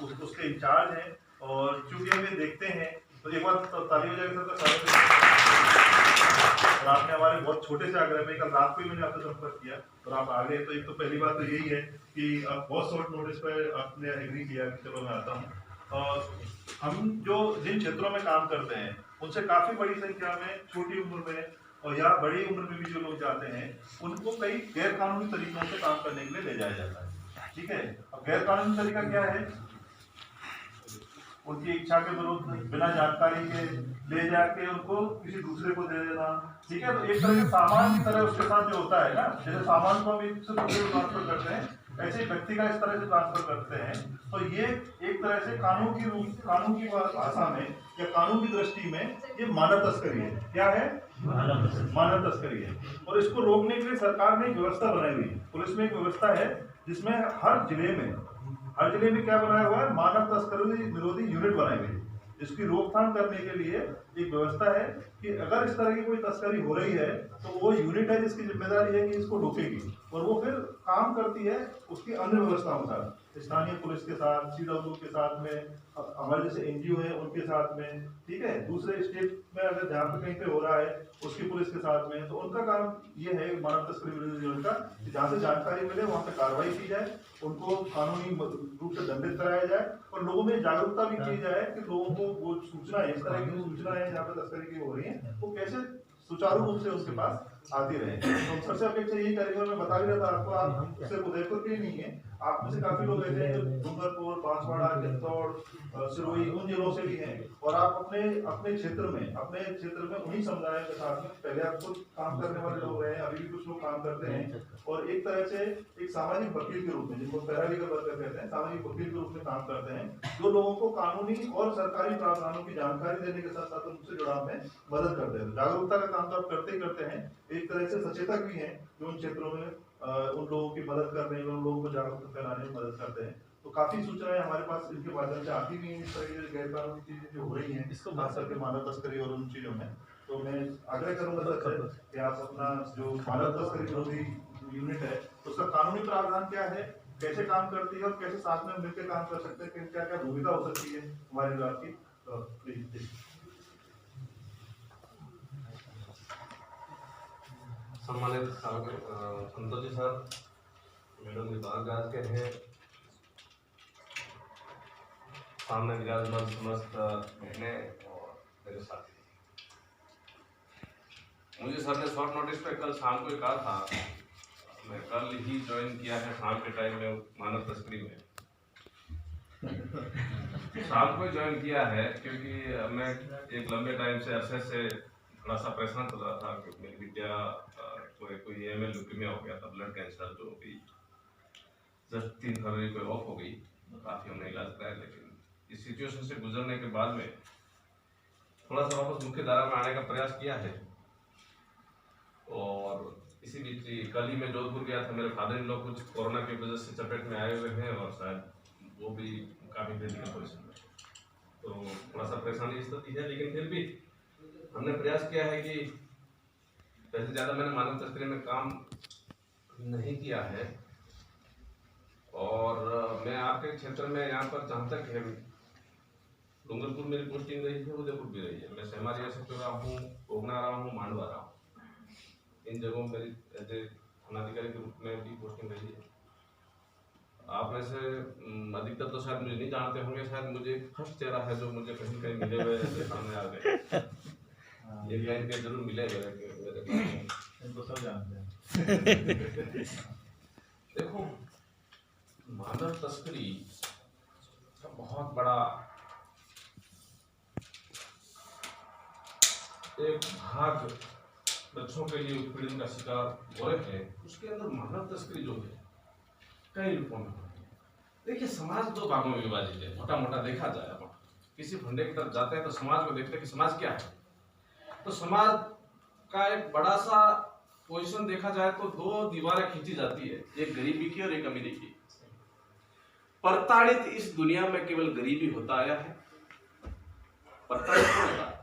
उसके इंचार्ज हैं। और चूंकि हम ये देखते हैं तो एक बार ताली हो जाएगी सबका। और आपने हमारे बहुत छोटे से आग्रह में कल रात को ही मैंने आपसे संपर्क किया और आप आ गए। तो एक तो पहली बात तो यही है कि आप बहुत शॉर्ट नोटिस पर आपने एग्री किया कि चलो मैं आता हूँ। और हम जो जिन क्षेत्रों में काम करते हैं उनसे काफ़ी बड़ी संख्या में छोटी उम्र में और या बड़ी उम्र में भी जो लोग जाते हैं उनको कई गैर कानूनी तरीकों से काम करने के लिए ले जाया जाता है। ठीक है, अब गैर कानूनी तरीका क्या है? उनकी इच्छा के विरुद्ध बिना जानकारी के ले जाके उनको किसी दूसरे को दे देना। ठीक है, तो एक तरह के सामान की तरह उसके साथ जो होता है ना, जैसे सामान को हम एक से दूसरे को ट्रांसफर करते हैं ऐसे व्यक्ति का इस तरह से ट्रांसफर करते हैं। तो ये एक तरह से कानून की भाषा में या कानून की दृष्टि में ये मानव तस्करी है। क्या है? मानव तस्करी है। और इसको रोकने के लिए सरकार ने एक व्यवस्था बनाई हुई है। पुलिस में एक व्यवस्था है जिसमें हर जिले में क्या बनाया हुआ है? मानव तस्करी विरोधी यूनिट बनाई हुई है। इसकी रोकथाम करने के लिए एक व्यवस्था है कि अगर इस तरह की कोई तस्करी हो रही है तो वो यूनिट है जिसकी जिम्मेदारी है कि इसको रोकेगी और वो फिर काम करती है उसकी अन्य व्यवस्थाओं के साथ, स्थानीय पुलिस के साथ, CWO के साथ में, हमारे जैसे NGO है उनके साथ में। ठीक है, दूसरे स्टेट में अगर जहाँ पे कहीं पे हो रहा है उसकी पुलिस के साथ में, तो उनका काम ये है मानव तस्करी विरोधी यूनिट का कि जहाँ से जानकारी मिले वहाँ पे कार्रवाई की जाए, उनको कानूनी रूप से दंडित कराया जाए और लोगों में जागरूकता भी की जाए कि लोगों को वो सूचना है, इस तरह की सूचना है जहाँ पे तस्करी की हो रही है वो कैसे सुचारू रूप से उसके पास आती रहे। तो सबसे अपेक्षा यही करेंगे। मैं बता भी रहा था आपको, आप सिर्फ उदयपुर के नहीं है, आप में से काफी लोग ऐसे हैं जो डूंगरपुर, बांसवाड़ा, चित्तौड़, सिरोही उन जिलों से भी हैं और आप अपने क्षेत्र में उन्हीं समुदायों के साथ में पहले आप खुद काम करने वाले लोग रहे हैं, अभी भी कुछ लोग काम करते हैं और एक तरह से एक सामाजिक वकील के रूप में, जिनको पैरालीगल वर्कर कहते हैं, सामाजिक वकील के रूप में काम करते हैं, जो लोगों को कानूनी और सरकारी प्रावधानों की जानकारी देने के साथ साथ उनसे जुड़ाव में मदद करते हैं। जागरूकता का काम तो आप करते ही करते हैं, एक तरह से सचेतक भी हैं जो उन क्षेत्रों में उन लोगों की मदद करने में, उन लोगों को जागरूकता फैलाने में मदद करते हैं। तो काफी सूचनाएं हमारे पास इनके माध्यम से आती भी हैं, इस तरह की गैर कानूनी चीजें जो हो रही हैं, खास करके मानव तस्करी और उन चीजों में। तो मैं आग्रह करूंगा सर कि आप अपना जो मानव तस्करी विरोधी यूनिट है उसका कानूनी प्रावधान क्या है, कैसे काम करती है और कैसे साथ में मिलकर काम कर सकते हैं, क्या क्या भूमिका हो सकती है हमारे विभाग की, तो प्लीज। सम्मानित संतोष जी सर, मैडम विभाग आज के हैं, सामने विराजमान समस्त बहने और मेरे साथी। मुझे सर ने शॉर्ट नोटिस पे कल शाम को कहा था, मैं कल ही ज्वाइन किया है शाम के टाइम में मानव तस्करी में। शाम को ज्वाइन किया है क्योंकि मैं एक लंबे टाइम से अरसे से थोड़ा सा परेशान चल रहा था कि मेरी बिटिया को कोई AML ल्यूकेमिया हो गया था, ब्लड कैंसर, जो भी जस्ट 3 फरवरी को ऑफ हो गई। काफ़ी हमने इलाज कराया, लेकिन इस सिचुएशन से गुजरने के बाद में थोड़ा सा वापस मुख्य धारा में आने का प्रयास किया है। और इसी बीच कल ही मैं जोधपुर गया था, मेरे फादर इन लोग कुछ कोरोना की वजह से चपेट में आए हुए हैं और शायद वो भी काफ़ी क्रिटिकल पोजिशन में, तो थोड़ा सा परेशानी स्थिति है। लेकिन फिर भी हमने प्रयास किया है कि पहले ज़्यादा मैंने मानव तस्करी में काम नहीं किया है और मैं आपके क्षेत्र में यहाँ पर जहाँ तक है, डूंगरपुर मेरी पोस्टिंग रही है, उदयपुर भी रही है, मैं सेमारिया से रहा हूँ, कोगना रहा हूँ, मांडवा रहा हूँ। इन जगहों मेरी एज ए थानाधिकारी के रूप में भी पोस्टिंग रही है। आप में से अधिकतर तो शायद मुझे नहीं जानते होंगे, शायद मुझे फर्स्ट चेहरा है जो मुझे कहीं कहीं मिले हुए सामने आ गए। ये कहीं के जरूर मिले हुए इनको सब जानते हैं। देखो, मानव तस्करी का बहुत बड़ा एक भाग बच्चों के लिए उत्पीड़न का शिकार हो रहे हैं, उसके अंदर मानव तस्करी जो है कई रूपों में होती है। देखिए, समाज 2 भागों में विभाजित है, मोटा मोटा देखा जाए। अपन किसी फंडे की तरफ जाते हैं तो समाज को देखते हैं कि समाज क्या है। तो समाज का एक बड़ा सा पोजीशन देखा जाए तो 2 दीवारें खींची जाती है, एक गरीबी की और एक अमीरी की। प्रताड़ित इस दुनिया में केवल गरीबी होता आया है, प्रताड़ित कौन होता है?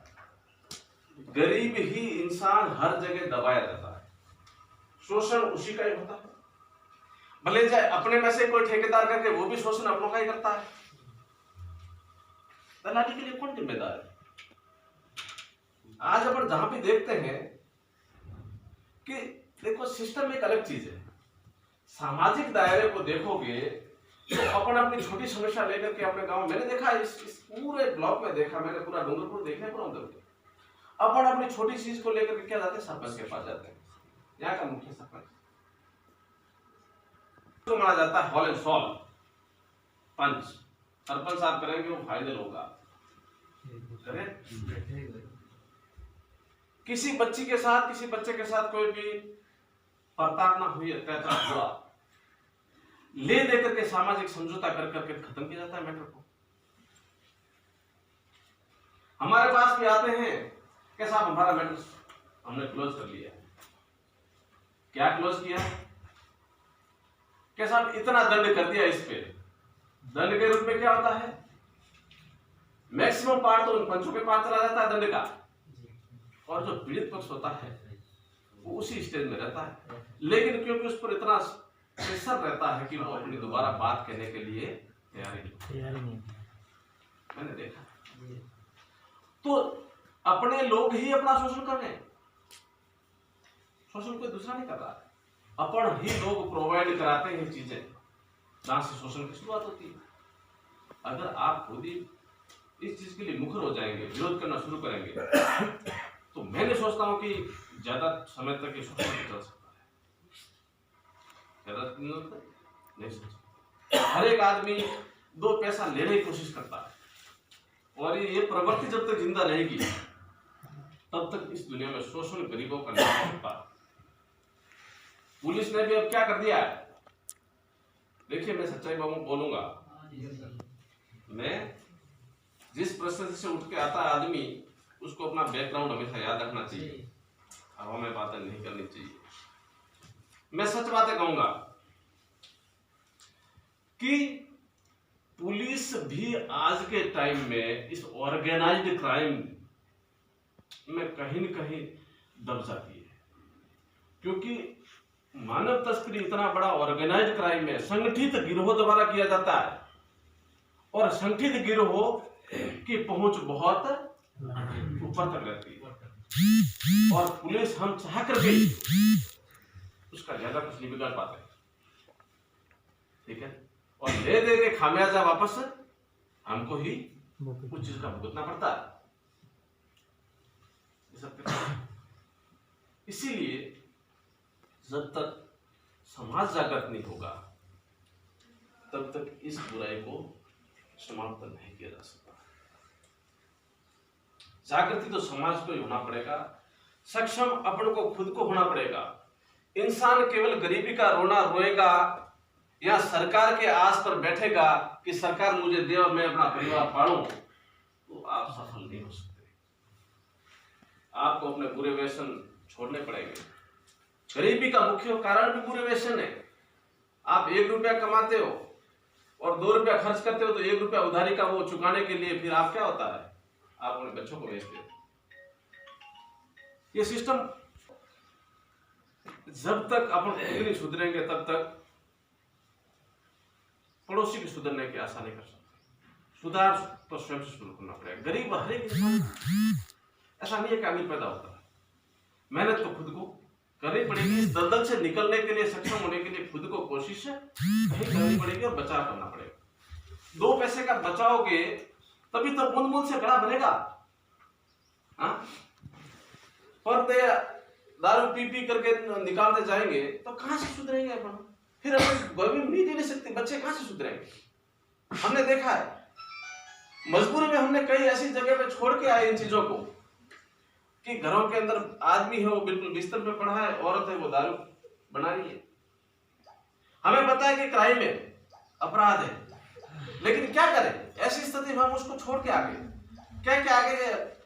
गरीब ही इंसान हर जगह दबाया जाता है, शोषण उसी का ही होता है। भले चाहे अपने में से कोई ठेकेदार करके वो भी शोषण अपनों का ही करता है। दलाली के लिए कौन जिम्मेदार है? आज अपन जहां भी देखते हैं कि देखो सिस्टम एक अलग चीज है, सामाजिक दायरे को देखोगे तो अपन अपनी छोटी समस्या लेकर के अपने गांव, मैंने देखा इस पूरे ब्लॉक में देखा, मैंने पूरा डूंगरपुर देखा है, पूरा उधर अपन अपनी छोटी चीज को लेकर के क्या जाते हैं, सरपंच के पास जाते हैं, यहाँ का मुख्य सरपंच तो माना जाता है हॉल एंड सॉल्व पंच, सरपंच साहब करेंगे वो फायदे होगा। किसी बच्ची के साथ, किसी बच्चे के साथ कोई भी प्रताड़ना हुई, अत्याचार हुआ, ले देकर के सामाजिक समझौता कर करके खत्म किया जाता है मैटर को। हमारे पास भी आते हैं कि साहब हमारा मैटर हमने क्लोज कर लिया। क्या क्लोज किया? कि साहब इतना दंड कर दिया इस पे। दंड के रूप में क्या होता है, मैक्सिमम पार्ट तो उन पंचों के पास चला जाता है दंड का, और जो पीड़ित पक्ष होता है वो उसी स्टेज में रहता है। लेकिन क्योंकि उस पर इतना प्रेशर रहता है कि वो अपनी दोबारा बात कहने के लिए तैयार नहीं। मैंने देखा तो अपने लोग ही अपना शोषण कर रहे हैं, शोषण कोई दूसरा नहीं कर रहा है, अपन ही लोग प्रोवाइड कराते हैं चीजें जहां से शोषण की शुरुआत होती है। अगर आप खुद ही इस चीज के लिए मुखर हो जाएंगे, विरोध करना शुरू करेंगे, तो मैं नहीं सोचता हूं कि ज्यादा समय तक ये शोषण चल सकता है। ज्यादा नहीं सोचता। हर एक आदमी दो पैसा लेने की कोशिश करता है, और ये प्रवृत्ति जब तक जिंदा रहेगी तब तक इस दुनिया में शोषण गरीबों का नहीं हो सकता। पुलिस ने भी अब क्या कर दिया है, देखिए मैं सच्चाई बोलूंगा, मैं जिस परिस्थिति से उठ के आता है आदमी, उसको अपना बैकग्राउंड हमेशा याद रखना चाहिए, हवा में बातें नहीं करनी चाहिए। मैं सच बातें कहूंगा कि पुलिस भी आज के टाइम में इस ऑर्गेनाइज्ड क्राइम में कहीं न कहीं दब जाती है, क्योंकि मानव तस्करी इतना बड़ा ऑर्गेनाइज्ड क्राइम है, संगठित गिरोह द्वारा किया जाता है, और संगठित गिरोह की पहुंच बहुत ऊपर तक रहती है, और पुलिस हम चाह करके उसका ज्यादा कुछ नहीं बिगाड़ पाते, ठीक है, और ले दे के खामियाजा वापस हमको ही कुछ चीज का भुगतना पड़ता है। इसीलिए जब तक समाज जागृत नहीं होगा तब तक इस बुराई को समाप्त नहीं किया जा सकता। जागृति तो समाज को ही होना पड़ेगा, सक्षम अपन को खुद को होना पड़ेगा। इंसान केवल गरीबी का रोना रोएगा या सरकार के आस पर बैठेगा कि सरकार मुझे दे और मैं अपना परिवार पालूं, तो आप सफल नहीं हो सकते। आपको अपने बुरे व्यसन छोड़ने पड़ेंगे। गरीबी का मुख्य कारण भी बुरे व्यसन है। आप 1 रुपया कमाते हो और 2 रुपया खर्च करते हो, तो 1 रुपया उधारी का वो चुकाने के लिए फिर आप क्या होता है, आप अपने बच्चों को बेचते हो। ये सिस्टम जब तक अपन खुद नहीं सुधरेंगे तब तक पड़ोसी की सुधरने की आशा नहीं कर सकते। सुधार तो स्वयं से शुरू करना पड़ेगा। गरीब हर एक इंसान, ऐसा नहीं है कि अमीर पैदा होता है। मेहनत तो खुद को करनी पड़ेगी। इस दलदल से निकलने के लिए, सक्षम होने के लिए खुद को कोशिश कहीं करनी पड़ेगी और बचाव करना पड़ेगा। 2 पैसे का बचाओगे तभी तो बूंद बूंद से घड़ा भरेगा। पर दारू पी पी करके निकालते जाएंगे तो कहां से सुधरेंगे अपन? फिर अपन गवर्नमेंट नहीं दे सकते, बच्चे कहां से सुधरेंगे? हमने देखा है मजबूरी में, हमने कई ऐसी जगह पे छोड़ के आए इन चीजों को कि घरों के अंदर आदमी है वो बिल्कुल बिस्तर पे पड़ा है, औरत है वो दारू बना रही है। हमें पता है कि क्राइम है, अपराध है, लेकिन क्या करें? ऐसी स्थिति में हम उसको छोड़ के आगे क्या क्या आगे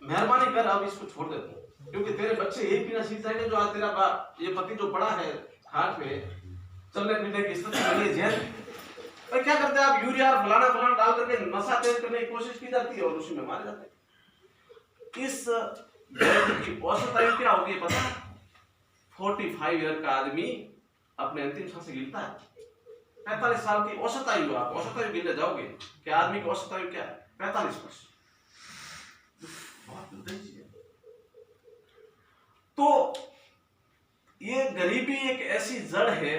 मेहरबानी कर अब इसको छोड़ देते हैं, क्योंकि तेरे बच्चे यही पीना सीख जाएंगे जो आज तेरा ये पति जो पड़ा है हाथ में चलने फिरने की स्थिति बनी है। और क्या करते हैं आप? यूरिया फलाना फलाना डाल करके नशा तेज करने की कोशिश की जाती है और उसी में मारे जाते हैं। इस की औसत आयु क्या होगी पता है? 45 ईयर का आदमी अपने अंतिम सांस गिनता है। 45 साल की औसत आयु, आप औसत आयु गिनने जाओगे कि आदमी की औसत आयु क्या है? 45 वर्ष। बहुत दुर्दैवी चीज है। तो ये गरीबी एक ऐसी जड़ है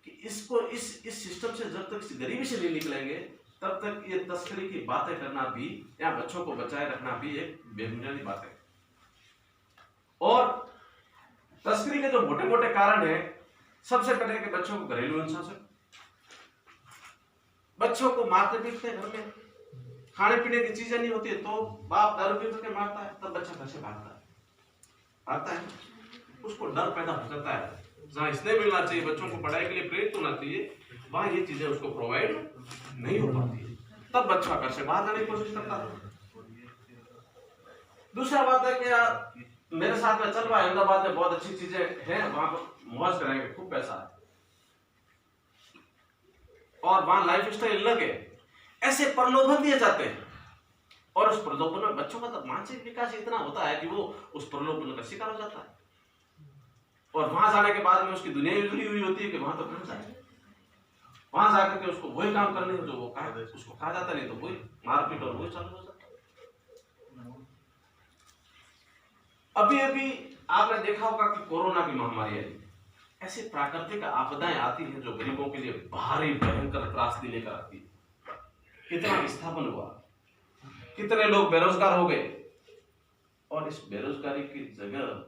कि इसको इस सिस्टम से जब तक इस गरीबी से नहीं निकलेंगे तब तक ये तस्करी की बातें करना भी या बच्चों को बचाए रखना भी एक बेबुनियादी बात है। और तस्करी के जो मोटे मोटे कारण है, सबसे पहले कि बच्चों को घरेलू अनुशासन, बच्चों को मारते पीटते घर में, खाने पीने की चीजें नहीं होती है तो बाप दारू पी करके मारता है, तब बच्चा घर से भागता है, उसको डर पैदा हो जाता है। जहाँ इसलिए मिलना चाहिए, बच्चों को पढ़ाई के लिए प्रेरित होना चाहिए, वहां ये चीजें उसको प्रोवाइड नहीं हो पाती है, तब बच्चा घर से बाहर जाने की कोशिश करता है। दूसरा बात है कि यार मेरे साथ में चल रहा है, अहमदाबाद में बहुत अच्छी चीजें हैं, वहां पर मौज कराएंगे, खूब पैसा है और वहां लाइफ स्टाइल अलग है, ऐसे प्रलोभन दिए जाते हैं। और उस प्रलोभन में बच्चों का तो मानसिक विकास इतना होता है कि वो उस प्रलोभन का शिकार हो जाता है, और वहां जाने के बाद में उसकी दुनिया उजड़ी हुई होती है कि वहां तो कर जाए, वहां जाकर के उसको वही काम करने जो वो कहा उसको कहा जाता, नहीं तो वही मारपीट और वही चालू हो जाता। अभी अभी आपने देखा होगा कि कोरोना की महामारी आई, ऐसी प्राकृतिक आपदाएं आती हैं जो गरीबों के लिए भारी भयंकर त्रासदी लेकर आती है। कितना विस्थापन हुआ, कितने लोग बेरोजगार हो गए, और इस बेरोजगारी की जगह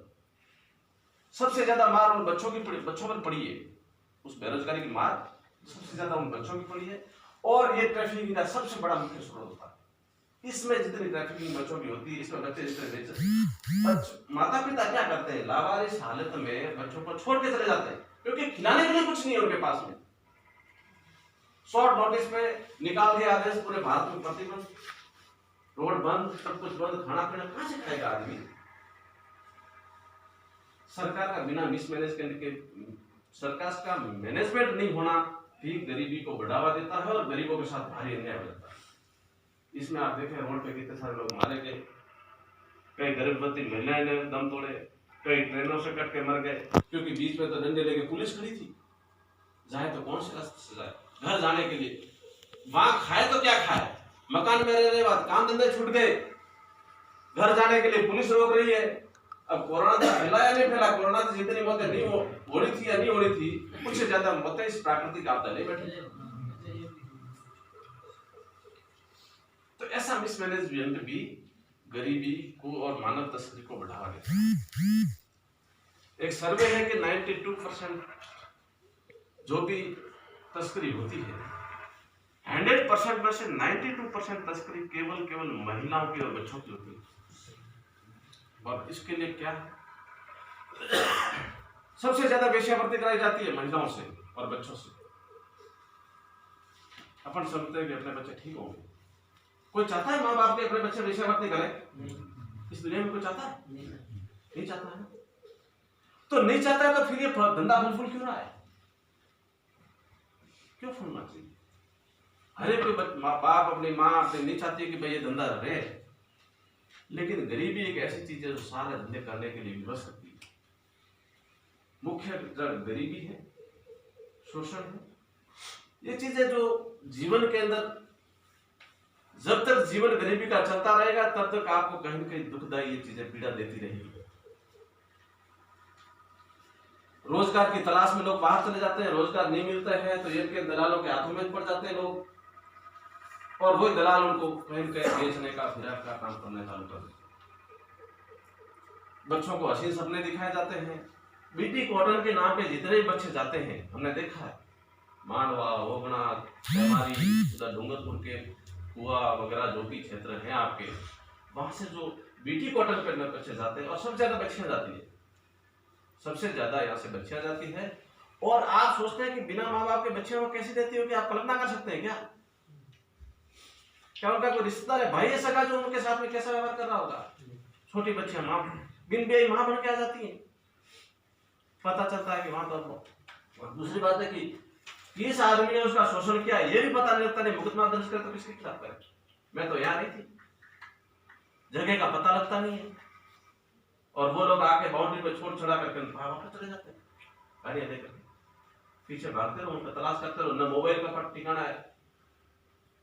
सबसे ज्यादा मार उन बच्चों पर पड़ी है। उस बेरोजगारी की मार सबसे ज्यादा उन बच्चों की पड़ी है, और ये ट्रैफिकिंग का सबसे बड़ा मुख्य स्रोत होता है। इसमें जितनी ट्रैफिकिंग बच्चों की होती है, इसमें बच्चे जितने माता पिता क्या करते हैं, लावारिस हालत में बच्चों को छोड़ के चले जाते हैं, क्योंकि खिलाने के लिए कुछ नहीं है उनके पास में। शॉर्ट नोटिस पे निकाल दिया आदेश, पूरे भारत में प्रतिबंध, रोड बंद, सब कुछ बंद, खाना पीना कहां से खाएगा आदमी। सरकार का बिना मिसमैनेज करने के, सरकार का मैनेजमेंट नहीं होना भी गरीबी को बढ़ावा देता है और गरीबों के साथ भारी अन्याय हो जाता है। इसमें आप देखें रोड पे कितने सारे लोग मारे गए, कई गर्भवती महिलाएं ने दम तोड़े, कई ट्रेनों से कट के मर गए, क्योंकि बीच में तो डंडे लेके पुलिस खड़ी थी, जाए तो कौन से रास्ते से जाए घर जाने के लिए। वहां खाए तो क्या खाए, मकान में रहने के बाद काम धंधे छूट गए, घर जाने के लिए पुलिस रोक रही है। अब कोरोना तो फैला या नहीं फैला, कोरोना से जितनी मौतें नहीं होनी थी या नहीं होनी थी, उससे ज्यादा मौतें इस प्राकृतिक आपदा ने बैठी। तो ऐसा मिसमैनेजमेंट भी गरीबी को और मानव तस्करी को बढ़ावा देता है। एक सर्वे है कि 92% जो भी तस्करी होती है, 100% में से 92% तस्करी केवल महिलाओं की और बच्चों की होती है। और इसके लिए क्या है, सबसे ज्यादा वेश्यावृत्ति कराई जाती है महिलाओं से और बच्चों से। अपन समझते हैं कि अपने बच्चे ठीक होंगे, कोई चाहता है माँ बाप के अपने बच्चे वेश्यावृत्ति करें? इस दुनिया में कोई चाहता है? नहीं चाहता है। तो नहीं चाहता है तो फिर ये धंधा फूल क्यों रहा है? क्यों फूलना चाहिए? हर एक बाप अपनी माँ अपने नहीं चाहती है कि भाई ये धंधा रहे, लेकिन गरीबी एक ऐसी चीज है जो सारे धंधे करने के लिए विवश करती है। मुख्य जड़ गरीबी है, शोषण है, ये चीजें जो जीवन के अंदर, जब तक जीवन गरीबी का चलता रहेगा तब तक आपको कहीं न कहीं दुखदायी ये चीजें पीड़ा देती रहेगी। रोजगार की तलाश में लोग बाहर चले जाते हैं, रोजगार नहीं मिलता है तो इनके दलालों के हाथों में पड़ जाते हैं लोग, और वही दलाल उनको कहीं न कहीं बेचने का, फिराक का काम करने चालू कर देते हैं। बच्चों को हसीन सपने दिखाए जाते हैं। बीटी कॉटन के नाम पे जितने बच्चे जाते हैं, हमने देखा है, मांडवा, ओगना, सेमारी, उधर डूंगरपुर के कुआ वगैरह जो भी क्षेत्र हैं आपके, वहां से जो बीटी कॉटन पे बच्चे जाते हैं, और सबसे ज्यादा बच्चियां जाती है, सबसे ज्यादा यहाँ से बच्चियां जाती है। और आप सोचते हैं कि बिना माँ बाप के बच्चियों को कैसी देती होगी? आप कल्पना कर सकते हैं क्या? क्या उनका कोई रिश्तेदार है, भाई है सगा, जो उनके साथ में कैसा व्यवहार कर रहा होगा? छोटी बच्चियां माँ बिन ब्याही माँ बन के आ जाती है, पता चलता है कि वहां तो। दूसरी बात है कि किस आदमी ने उसका शोषण किया ये भी पता नहीं लगता, नहीं मुकदमा दर्ज कर तो किसके खिलाफ करे? मैं तो यहाँ नहीं थी, जगह का पता लगता नहीं है, और वो लोग आके बाउंड्री पे छोड़ छड़ा करके वापस चले जाते हैं, गाड़ियां लेकर पीछे भागते रहो, उनका तलाश करते रहो, न मोबाइल का ठिकाना है,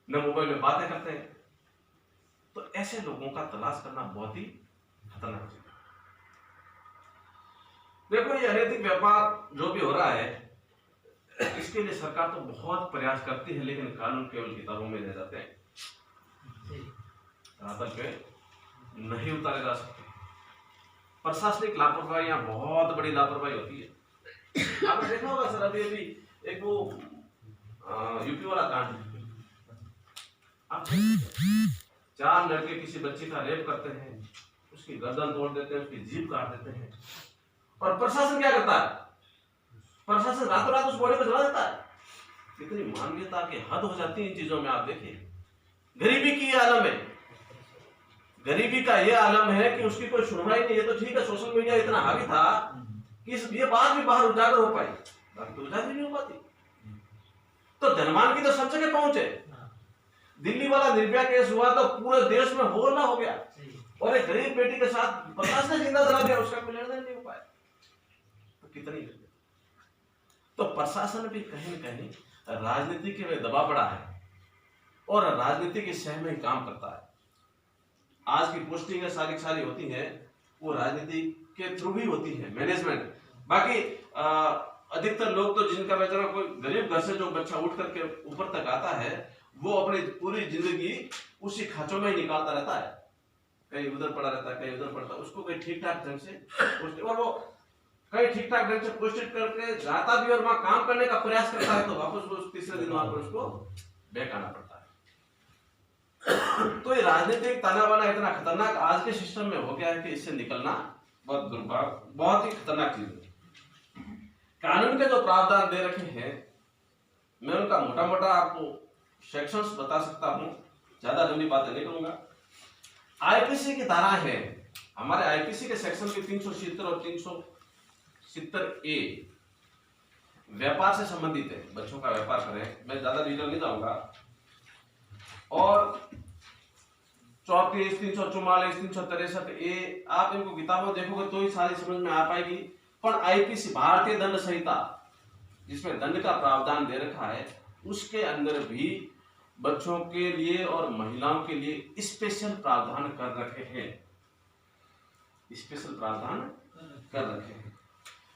न मोबाइल में बातें करते हैं। तो ऐसे लोगों का तलाश करना बहुत ही खतरनाक चीज है। देखो, ये अनैतिक व्यापार जो भी हो रहा है, इसके लिए सरकार तो बहुत प्रयास करती है, लेकिन कानून केवल किताबों में रह जाते हैं, धरातल पे नहीं उतारे जा सकते। प्रशासनिक लापरवाही यहाँ बहुत बड़ी लापरवाही होती है। आपने देखा होगा सर, अभी एक वो यूपी वाला कांड, आप 4 लड़के किसी बच्ची का रेप करते हैं, उसकी गर्दन तोड़ देते हैं, उसकी जीभ काट देते हैं, और प्रशासन क्या करता है? प्रशासन रातों रात उस बॉडी को जला देता है। कितनी मानवीयता की हद हो जाती है इन चीजों में। आप देखिए, गरीबी की ये आलम है, गरीबी का ये आलम है कि उसकी कोई सुनवाई नहीं है। तो ठीक है, सोशल मीडिया इतना हावी था कि ये बात भी बाहर उजागर हो पाई, बाकी तो उजागर नहीं हो पाती। तो धनवान की तो सब जगह पहुंच है। दिल्ली वाला निर्भया केस हुआ तो पूरे देश में होना हो गया, और एक गरीब बेटी के साथ 50 ने जिंदा जला दिया, उसका कोई लेना देना नहीं हो पाया। तो कितनी, तो प्रशासन भी कहीं न कहीं राजनीति के दबाव पड़ा है, और राजनीति की शह में ही काम करता है। आज की पोस्टिंग सारी होती है, वो राजनीति के थ्रू ही होती है, मैनेजमेंट। बाकी अधिकतर लोग तो जिनका बेचारा कोई गरीब घर से जो बच्चा उठ करके ऊपर तक आता है, वो अपनी पूरी जिंदगी उसी खांचों में ही निकालता रहता है, कहीं उधर पड़ा रहता है, कहीं उधर पड़ता है। उसको कहीं ठीक ठाक ढंग से, और वो कहीं ठीक ठाक ढंग से पोस्टेड करके जाता भी और वहां काम करने का प्रयास करता है, तो वापस वो तीसरे दिन वहां पर उसको बैक आना पड़ता है। तो ये राजनीतिक ताना बाना इतना खतरनाक आज के सिस्टम में हो गया है कि इससे निकलना बहुत दुर्भाग्य, बहुत ही खतरनाक चीज है। कानून के जो प्रावधान दे रखे हैं, मैं उनका मोटा मोटा आपको सेक्शंस बता सकता हूं, ज्यादा लंबी बातें नहीं करूंगा। आईपीसी की धारा है, हमारे आईपीसी के सेक्शन की 370 और 370A व्यापार से संबंधित है, बच्चों का व्यापार करें, मैं ज्यादा डिटेल नहीं जाऊंगा। और 34, 344, 363A, आप इनको किताबों देखोगे तो ही सारी समझ में आ पाएगी। पर आईपीसी, भारतीय दंड संहिता, जिसमें दंड का प्रावधान दे रखा है, उसके अंदर भी बच्चों के लिए और महिलाओं के लिए स्पेशल प्रावधान कर रखे हैं, स्पेशल प्रावधान कर रखे हैं।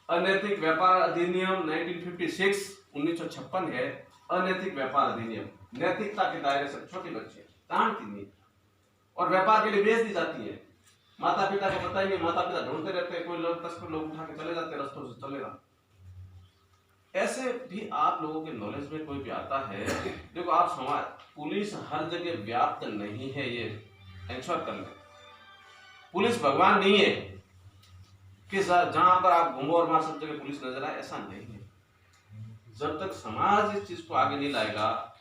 अनैतिक व्यापार अधिनियम 1956 है, अनैतिक व्यापार अधिनियम। नैतिकता के दायरे से छोटे बच्चे जानती नहीं, और व्यापार के लिए बेच दी जाती है। माता पिता को पता ही नहीं, माता पिता ढूंढते रहते हैं, कोई लोग 10 लोग उठा के चले जाते हैं, रस्तों से चलेगा। ऐसे भी आप लोगों के नॉलेज में कोई भी आता है, देखो आप समाज, पुलिस हर जगह व्याप्त नहीं है, ये इंश्योर कर लें। पुलिस भगवान नहीं है कि जहां पर आप घूमो और वहां सब जगह पुलिस नजर आए, ऐसा नहीं है। जब तक समाज इस चीज को आगे नहीं लाएगा,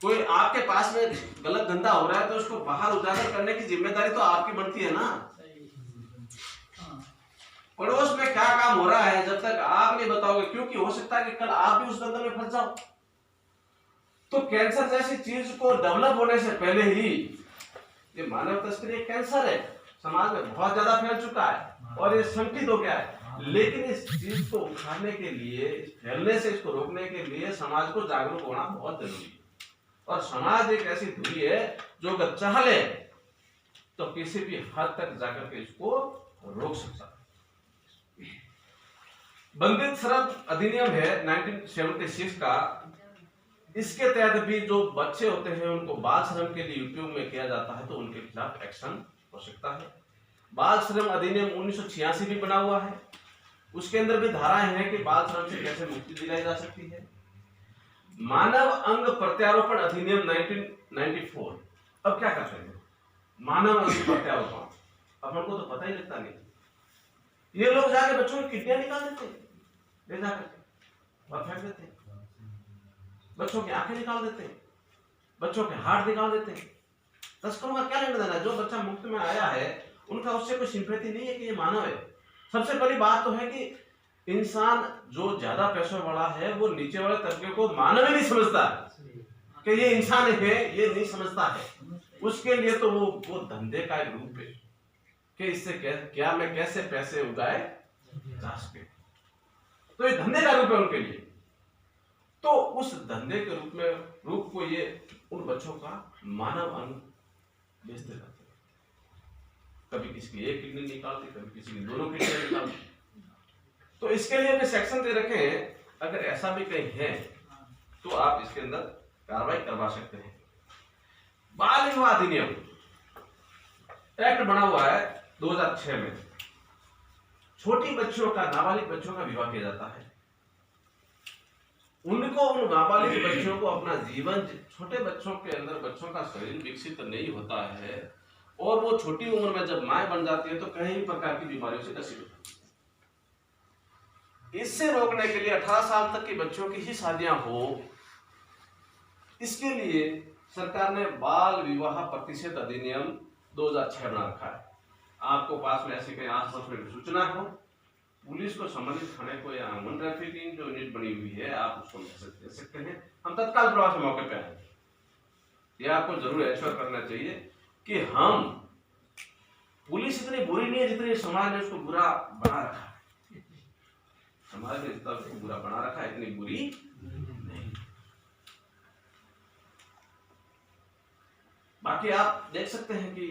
कोई आपके पास में गलत धंधा हो रहा है तो उसको बाहर उजागर करने की जिम्मेदारी तो आपकी बनती है ना। पड़ोस में क्या काम हो रहा है, जब तक आप नहीं बताओगे, क्योंकि हो सकता है कि कल आप भी उस धंधे में फंस जाओ। तो कैंसर जैसी चीज को डेवलप होने से पहले ही, ये मानव तस्करी एक कैंसर है, समाज में बहुत ज्यादा फैल चुका है और ये संकित हो गया है। लेकिन इस चीज को उखाड़ने के लिए, फैलने से इसको रोकने के लिए समाज को जागरूक होना बहुत जरूरी है। और समाज एक ऐसी धुरी है जो अगर चाह ले तो किसी भी हद तक जाकर के इसको रोक सकता है। बंदित श्रम अधिनियम है 1976 का, इसके तहत भी जो बच्चे होते हैं उनको बाल श्रम के लिए उपयोग में किया जाता है, तो उनके खिलाफ एक्शन हो सकता है। बाल श्रम अधिनियम 1986 भी बना हुआ है, उसके अंदर भी धाराएं हैं कि बाल श्रम से कैसे मुक्ति दिलाई जा सकती है। मानव अंग प्रत्यारोपण अधिनियम 1994, अब क्या करते हैं मानव अंग प्रत्यारोपण, अपन को तो पता ही लगता नहीं। ये लोग जाके बच्चों की किडनियां निकाल देते हैं, ले जाकर और फेंक देते हैं, बच्चों की आंखें निकाल देते हैं, बच्चों के हार्ट निकाल देते हैं। तस्करों का क्या लेना देना है? जो बच्चा मुफ्त में आया है उनका उससे कोई सिंपैथी नहीं है कि ये मानव है। सबसे पहली बात तो है कि इंसान जो ज्यादा पैसों वाला है वो नीचे वाले तबके को मानव ही नहीं समझता कि ये इंसान है, ये नहीं समझता है। उसके लिए तो वो धंधे का एक रूप है कि इससे क्या मैं कैसे पैसे उगाए जा सके, तो ये धंधे का रूप है उनके लिए। तो उस धंधे के रूप को ये उन बच्चों का मानव अंग बेचते रहते हैं। कभी किसी की एक किडनी निकाल दी, कभी किसी की दोनों किडनी निकाल दी। तो इसके लिए भी सेक्शन दे रखे हैं, अगर ऐसा भी कहीं है तो आप इसके अंदर कार्रवाई करवा सकते हैं। बाल विवाह अधिनियम एक्ट बना हुआ है 2006 में। छोटी बच्चियों का, नाबालिग बच्चों का विवाह किया जाता है। उन नाबालिग बच्चों को अपना जीवन, छोटे बच्चों के अंदर बच्चों का शरीर विकसित नहीं होता है और वो छोटी उम्र में जब मां बन जाती है तो कई प्रकार की बीमारियों से ग्रसित होती है। इससे रोकने के लिए 18 साल तक के बच्चों की ही शादियां हो, इसके लिए सरकार ने बाल विवाह प्रतिषेध अधिनियम 2006 बना रखा है। आपको पास में ऐसी कहीं आसपास में सूचना हो, पुलिस को, संबंधित थाने को या ह्यूमन ट्रैफिकिंग जो यूनिट बनी हुई है, आप उसको मैसेज दे सकते हैं। हम तत्काल प्रभाव से मौके पे आएंगे। यह आपको जरूर एश्योर करना चाहिए कि हम, पुलिस इतनी बुरी नहीं है जितनी समाज ने उसको बुरा बना रखा है। समाज ने इतना उसको बुरा बना रखा है, इतनी बुरी नहीं। बाकी आप देख सकते हैं कि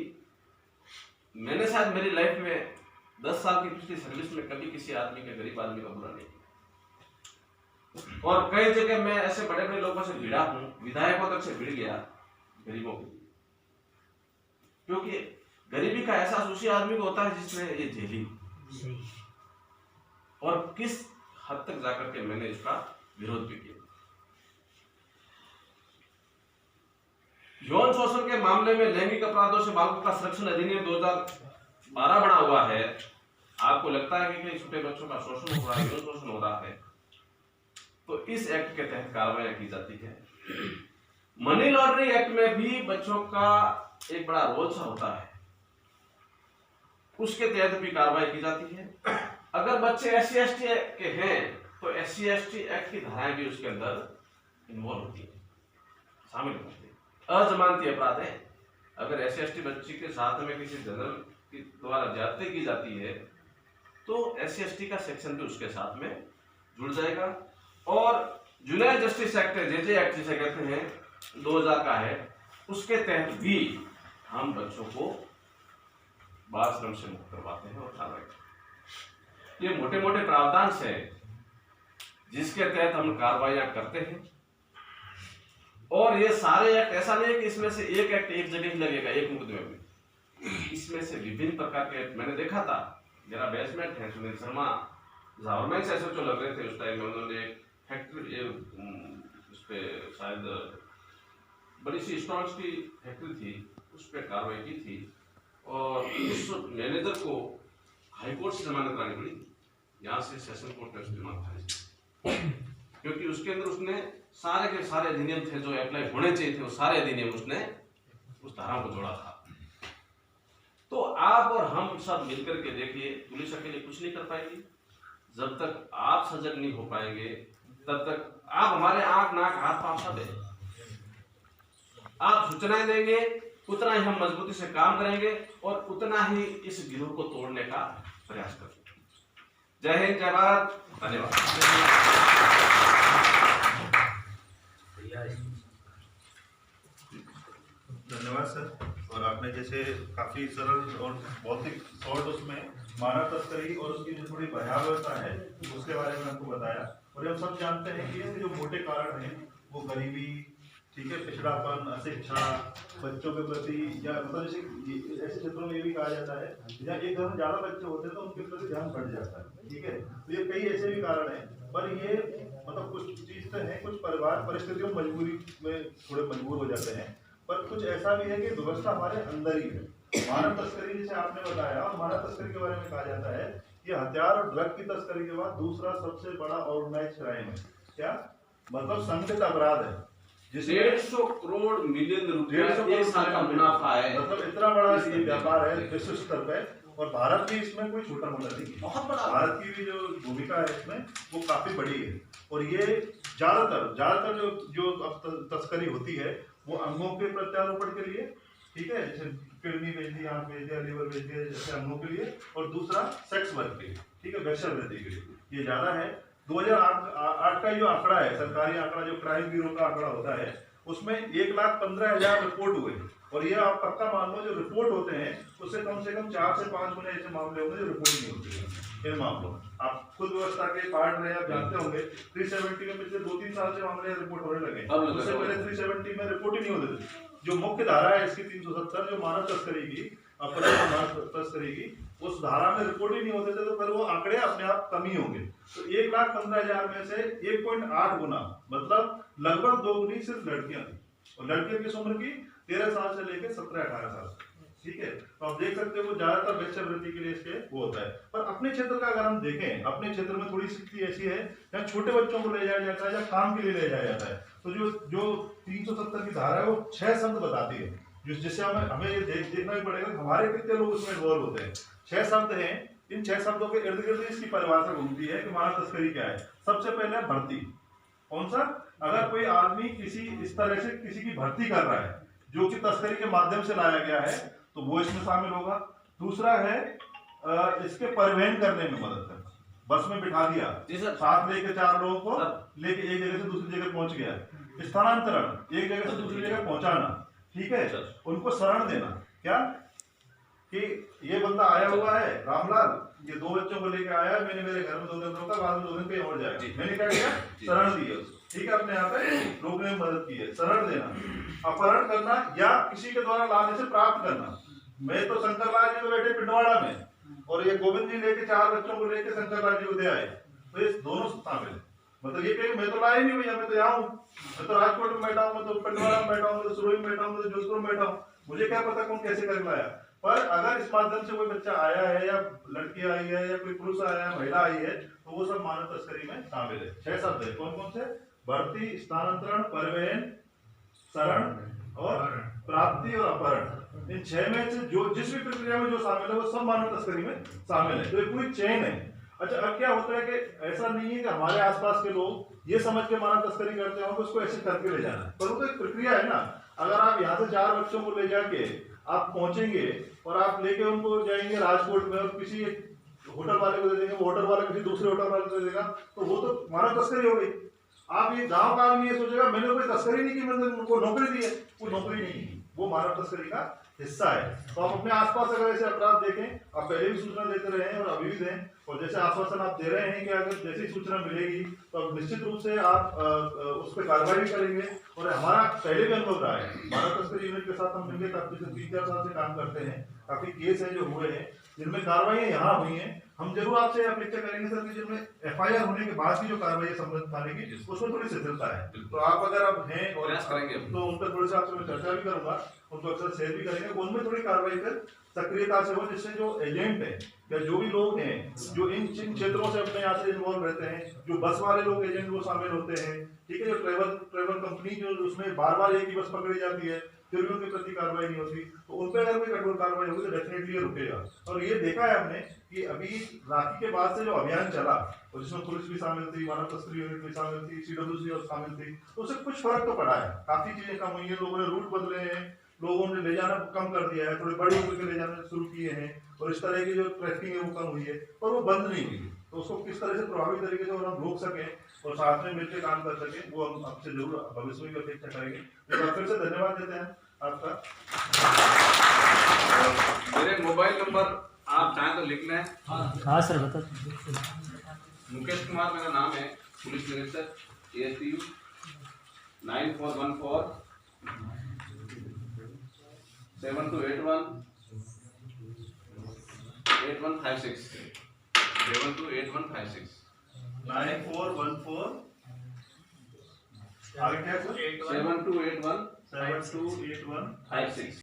मैंने शायद मेरी लाइफ में 10 साल की पिछली सर्विस में कभी किसी आदमी के, गरीब आदमी का बुरा नहीं किया। और कई जगह मैं ऐसे बड़े बड़े लोगों से भिड़ा हूं, विधायकों तक से भिड़ गया गरीबों के लिए, क्योंकि गरीबी का एहसास उसी आदमी को होता है जिसने ये झेली और किस हद तक जाकर के मैंने इसका विरोध भी किया। यौन शोषण के मामले में लैंगिक अपराधों से बालकों का संरक्षण अधिनियम 2012 बना हुआ है। आपको लगता है कि छोटे बच्चों का शोषण हो रहा है, यौन शोषण हो रहा है, तो इस एक्ट के तहत कार्रवाई की जाती है। मनी लॉन्ड्रिंग एक्ट में भी बच्चों का एक बड़ा रोल सा होता है, उसके तहत भी कार्रवाई की जाती है। अगर बच्चे SC/ST के हैं तो SC/ST एक्ट की धाराएं भी उसके अंदर इन्वॉल्व होती है, शामिल होती है। अजमानती अपराध है, अगर SC/ST बच्ची के साथ में किसी जनरल के द्वारा ज्यादती की जाती है तो SC/ST का सेक्शन भी उसके साथ में जुड़ जाएगा। और juvenile justice act, JJ act जिसे कहते हैं, 2000 का है, उसके तहत भी हम बच्चों को बाल श्रम से मुक्त करवाते हैं और कार्रवाई करते हैं। ये मोटे मोटे प्रावधान से जिसके तहत हम कार्रवाइयां करते हैं। और ये सारे एक्ट, ऐसा नहीं है कि इसमें से एक एक्ट एक जगह ही लगेगा एक मुकदमे में, इसमें से विभिन्न प्रकार के एक्ट मैंने देखा था। मेरा बेसमेंट है, सुनील शर्मा गवर्नमेंट से जो लग रहे थे उस टाइम में, उन्होंने एक फैक्ट्री, उस पर शायद बड़ी सी स्टॉल्स की फैक्ट्री थी, उस पर कार्रवाई की थी और उस मैनेजर को हाईकोर्ट से जमानत करानी पड़ी, यहाँ से सेशन कोर्ट में जमानत कराई, क्योंकि उसके अंदर उसने सारे के सारे अधिनियम थे जो अप्लाई होने चाहिए थे, वो सारे अधिनियम उसने उस धारा को जोड़ा था। तो आप और हम सब मिलकर के देखिए, पुलिस अकेले कुछ नहीं कर पाएगी। जब तक आप सजग नहीं हो पाएंगे तब तक आप हमारे आंख नाक हाथ पांव सब है, आप सूचनाएं देंगे उतना ही हम मजबूती से काम करेंगे और उतना ही इस गिरोह को तोड़ने का प्रयास करेंगे। जय हिंद, जय भारत, धन्यवाद। धन्यवाद सर। और आपने जैसे काफी सरल और बहुत ही शॉर्ट उसमें मानव तस्करी और उसकी जो थोड़ी भयावहता है उसके बारे में आपको बताया। और हम सब जानते हैं कि इसके जो मोटे कारण हैं वो गरीबी, ठीक है, पिछड़ापन, अशिक्षा, बच्चों के प्रति, या मतलब जैसे ऐसे क्षेत्रों में ये भी कहा जाता है जहाँ एक घर में ज्यादा बच्चे होते हैं तो उनके प्रति ध्यान बढ़ जाता है, ठीक है। तो ये कई ऐसे भी कारण हैं, पर ये मतलब कुछ चीज तो है, कुछ परिवार परिस्थितियों मजबूरी में थोड़े मजबूर हो जाते हैं, पर कुछ ऐसा भी है कि व्यवस्था हमारे अंदर ही है। मानव तस्करी जैसे आपने बताया, और मानव तस्करी के बारे में कहा जाता है कि हथियार और ड्रग की तस्करी के बाद दूसरा सबसे बड़ा ऑर्गेनाइज क्राइम है। क्या मतलब? संगठित अपराध है, जिसमें 150 करोड़ मिलियन रुपया एक साल का मुनाफा है। मतलब इतना बड़ा ये व्यापार है विश्व स्तर पे। और भारत भी इसमें कोई छोटा मोटा नहीं है, बहुत बड़ा। भारत की भी जो भूमिका है इसमें वो काफी बड़ी है। और ये ज्यादातर जो अब तस्करी होती है वो अंगों के प्रत्यारोपण के लिए, ठीक है, जैसे किडनी बेच दी, आंख बेच दिया, लिवर बेच दिया, जैसे अंगों के लिए, और दूसरा सेक्स वर्क के लिए, ठीक है, वेश्यावृत्ति के लिए, ये ज्यादा है। 2008 का जो आंकड़ा है, सरकारी आंकड़ा जो क्राइम ब्यूरो का आंकड़ा होता है, उसमें 1,15,000 रिपोर्ट हुए और ये आप पक्का मान लो जो रिपोर्ट होते हैं उससे कम से कम 4 से 5 गुना ऐसे मामले होंगे जो रिपोर्ट नहीं होते हैं। इन मामलों आप खुद व्यवस्था के पार्ट रहे, आप जानते होंगे 370 में पिछले 2-3 साल से मामले रिपोर्ट होने लगे। उससे पहले 370 में रिपोर्ट ही नहीं होते थे। जो मुख्य धारा है इसकी 370 जो मानव तस्करी की, मानव तस्करी की, उस धारा में रिपोर्ट ही नहीं होते थे, तो फिर वो आंकड़े अपने आप कम ही होंगे। तो 1,15,000 में से 1.8 गुना मतलब लगभग 2 गुनी सिर्फ लड़कियां थी, और लड़कियों की उम्र की 13 साल से लेकर 17-18 साल। ठीक है, तो आप देख सकते हो वो ज्यादातर वेश्यावृत्ति के लिए इसके वो होता है। पर अपने क्षेत्र का अगर हम देखें, अपने क्षेत्र में थोड़ी स्थिति ऐसी है जहाँ छोटे बच्चों को ले जाया जाता है या काम के लिए ले जाया जाता है, तो जो 370 की धारा है वो 6 शब्द बताती है, जिससे हमें ये देखना ही पड़ेगा हमारे कितने लोग उसमें इन्वॉल्व होते हैं। 6 शब्द हैं, इन 6 शब्दों के इर्द गिर्द इसकी परिभाषा घूमती है कि मानव तस्करी क्या है। सबसे पहले भर्ती, कौन सा, अगर कोई आदमी किसी इस तरह से किसी की भर्ती कर रहा है जो कि तस्करी के माध्यम से लाया गया है तो वो इसमें शामिल होगा। दूसरा है इसके परिवहन करने में मदद करना, बस में बिठा दिया, साथ लेके 4 लोगों को लेके एक जगह से दूसरी जगह पहुंच गया। स्थानांतरण, एक जगह से दूसरी जगह पहुंचाना, ठीक है, उनको शरण देना, क्या कि ये बंदा आया हुआ है रामलाल, ये 2 बच्चों को लेके आया है, मैंने मेरे घर में 2 दिन रोका, बाद में 2 दिन कहीं और जाएगा, मैंने क्या किया, शरण दी है, ठीक है, अपने यहाँ पे रोकने में मदद की है। शरण देना, अपहरण करना या किसी के द्वारा लाने से प्राप्त करना। मैं तो शंकरलाल जी को बैठे पिंडवाड़ा में और ये गोविंद जी लेके 4 बच्चों को लेके शंकरलाल जी को दे आए, तो ये दोनों शामिल है। मतलब ये कहीं मैं तो लाया नहीं भैया, मैं तो यहाँ हूँ, मैं तो राजकोट में बैठा हूँ, मैं तो पिंडवाड़ा में बैठा हूँ, मैं तो सुरई में बैठा हूँ, मैं तो जोधपुर में बैठा हूँ, मुझे क्या पता कौन कैसे कर लाया। पर अगर इस माध्यम से कोई बच्चा आया है या लड़की आई है या कोई पुरुष आया है, महिला आई है, तो वो सब मानव तस्करी में शामिल है। 6 शब्द है, कौन कौन से, भर्ती, स्थानांतरण, परिवहन, शरण और प्राप्ति और अपहरण। इन 6 में से जो जिस भी प्रक्रिया में जो शामिल है वो सब मानव तस्करी में शामिल है। तो ये पूरी चेन है। अच्छा, अब क्या होता है कि ऐसा नहीं है कि हमारे आसपास के लोग ये समझ के मानव तस्करी करते हो कि उसको ऐसे करके ले जाना है, पर वो तो एक प्रक्रिया है ना। अगर आप यहाँ से 4 बच्चों को ले जाके आप पहुंचेंगे और आप लेके उनको जाएंगे राजकोट में और किसी होटल वाले को दे देंगे, वो होटल वाला किसी दूसरे होटल वाले को दे देगा, तो वो तो मानव तस्करी हो गई। आप ये गांव का आदमी ये सोचेगा मैंने कोई तस्करी नहीं की, मैंने उनको नौकरी दी है, वो नौकरी नहीं की, वो मानव तस्करी का हिस्सा है। तो आप अपने आसपास अगर ऐसे अपराध देखें, आप पहले भी सूचना देते रहे हैं और अभी भी दें, और जैसे आश्वासन आप दे रहे हैं कि अगर जैसी सूचना मिलेगी तो अब निश्चित रूप से आप उस पर कार्रवाई करेंगे। और हमारा पहले भी अनुभव रहा है, मानव तस्करी यूनिट के साथ हम मिलकर काफी 3-4 साल से काम करते हैं, काफी केस है जो हुए हैं जिनमें कार्रवाई यहाँ हुई है। हम जरूर आपसे अपेक्षा करेंगे सर कि जिनमें FIR होने के बाद की जो कार्रवाई संबंधित थाने की उसमें थोड़ी शिथिलता है, तो आप अगर आप हैं और तो उन पर थोड़ी सी आपसे मैं चर्चा भी करूंगा, उनको अक्सर शेयर भी करेंगे, उनमें थोड़ी कार्रवाई कर सक्रियता से हो, जिससे जो एजेंट है या जो भी लोग हैं जो इन क्षेत्रों से अपने यहाँ से इन्वॉल्व रहते हैं, जो बस वाले लोग एजेंट वो शामिल होते हैं, ठीक है, जो ट्रेवल कंपनी जो उसमें बार एक ही बस पकड़ी जाती है फिर भी उनके प्रति कार्रवाई नहीं होती, तो उन पर अगर कोई कठोर कार्रवाई होगी तो डेफिनेटली ये रुकेगा। और ये देखा है हमने कि अभी राखी के बाद से जो अभियान चला और जिसमें पुलिस भी शामिल थी, मानव तस्करी यूनिट भी शामिल थी, CWC और शामिल थी, तो उससे कुछ फर्क तो पड़ा है, काफी चीजें कम हुई है, लोगों ने रूट बदले हैं, लोगों ने ले जाना कम कर दिया है, थोड़ी बड़ी उम्र के ले जाना शुरू किए हैं, और इस तरह की जो ट्रैफिकिंग है वो कम हुई है, पर वो बंद नहीं हुई। तो उसको किस तरह से प्रभावी तरीके से और हम रोक सकें और साथ में मिलकर काम कर सकें, वो हम आपसे जरूर भविष्य में अपेक्षा करेंगे। एक बार फिर से धन्यवाद देते हैं आपका। मेरे मोबाइल नंबर आप चाहें तो लिख लें। हाँ सर बता। मुकेश कुमार मेरा नाम है, पुलिस निरीक्षक ASPU 9414 7281 8156 728156 9414 आगे क्या सर? 7281 7281 56